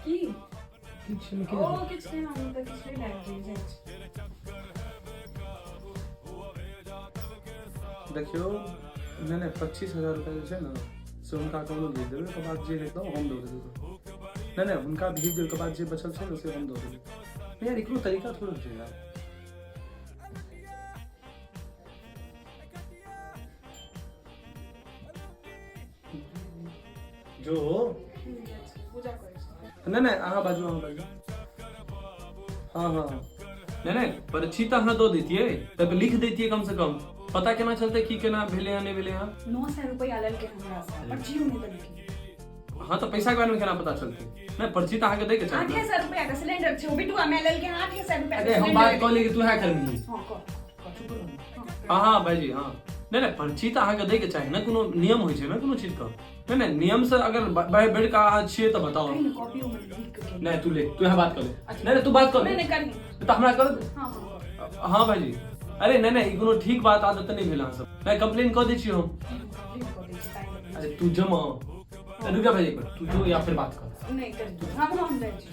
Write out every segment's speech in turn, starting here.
की किछ में के ओ किछ नहीं हम तो किछ नहीं लाइक जाए देखियो मैंने 25,000 रुपया जे छै ना से उनका अकाउंट में भेज देबै के बाद जे हेतौ हम दऽ देबै नहीं उनका भेज देबै के बाद जे बचल छै ना से हम दऽ देबै यार एकरो तरीका थोड़ा छै यार जो पूजा करे नहीं अहाँ बाजू हाँ नहीं पर्ची तो अहाँ दो देतिए तब लिख देतिए कम से कम पता केना चलते की केना भेले या नहीं भेले या 900 रुपया लेल के हमरा से पर्ची में तो लिखी हाँ तो पैसा के बारे में केना पता चलते नहीं पर्ची तो अहाँ के दे के चाहिए 800 रुपया का सिलेंडर छै ओ बिटुआ में लेल के 800 रुपया अरे हम बात कह ले कि तू है करबी हां हाँ भाईजी हाँ नहीं पर्ची तो अहाँ के दे के चाहिए ना कोनो नियम होय छै ना कोनो चीज का नहीं नियम से अगर बैठ का छिए तो बताओ कॉपी में लिख के नहीं तू ले तू यहाँ बात कर ले नहीं तू बात कर नहीं करनी तो हमरा कर दे हां हाँ भाईजी अरे नहीं ई कोनो ठीक बात आदत नहीं भेल अहाँ सब मैं कंप्लेन कर दै छी हम अरे तू जमा रुका भाई तू जो या फिर बात कर नहीं कर हम जाय छी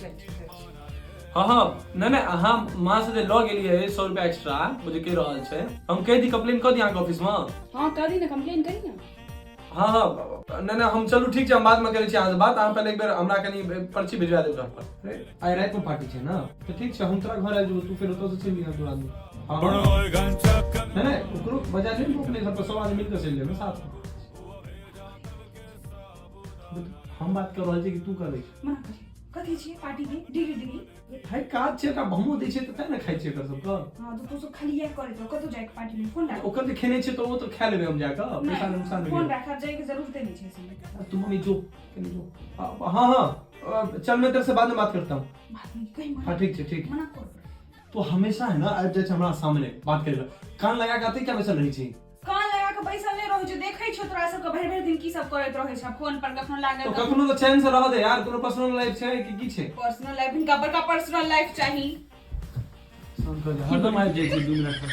हाँ नहीं अहाँ माँ से लॉ गेलिए 100 रुपया एक्स्ट्रा मुझे कह रहा है हम कह दी कंप्लेन कर दी ऑफिस में हां कर दी ना कंप्लेन करी ना हाँ नहीं हम चलू ठीक है हम बाद में करै छी अहाँ से बात अहाँ पहले एक बेर हमरा कनी पर्ची भिजवा देब घर पर आइ रात में पार्टी छै ना तो ठीक छै हम तोरा घर आ जेबो तू फिर ओतौ से चलि जा तोरा नहीं ओकरो बजा ले अपने घर पर सब आदमी मिलकर चलि लेबै साथ में हम बात कर रहल छी कि तू करे मना करी कथी छी पार्टी के डिली भाई काज छै का हमहु दै छै त तै ना खाइ छै कर सब का हां तो तू सब खाली ये करे तो कतो जाय के पार्टी में फोन रख ओकर जे खेने छै तो वो तो खा लेबै हम जाके पैसा नुकसान फोन रखा जाय के जरूरत नहीं छै इसमें तू मम्मी जो हाँ चल मैं तेरे से बाद में बात करता हूँ बात नहीं कहीं हाँ ठीक है मना कर तो हमेशा है ना आज जैसे हमारा सामने बात करेगा कान लगा के आते क्या वैसा नहीं चाहिए कान लगा के बैसल नहीं रहै छै देखै छौ तोरा सब के भरि दिन की सब करैत रहै छै फोन पर कखनो लागल तो कखनो तो चैन से रह दे यार कोनो पर्सनल लाइफ छै कि की छै पर्सनल लाइफ इनका बड़का पर्सनल लाइफ चाहिए हरदम आबि जाइ छै 2 मिनट में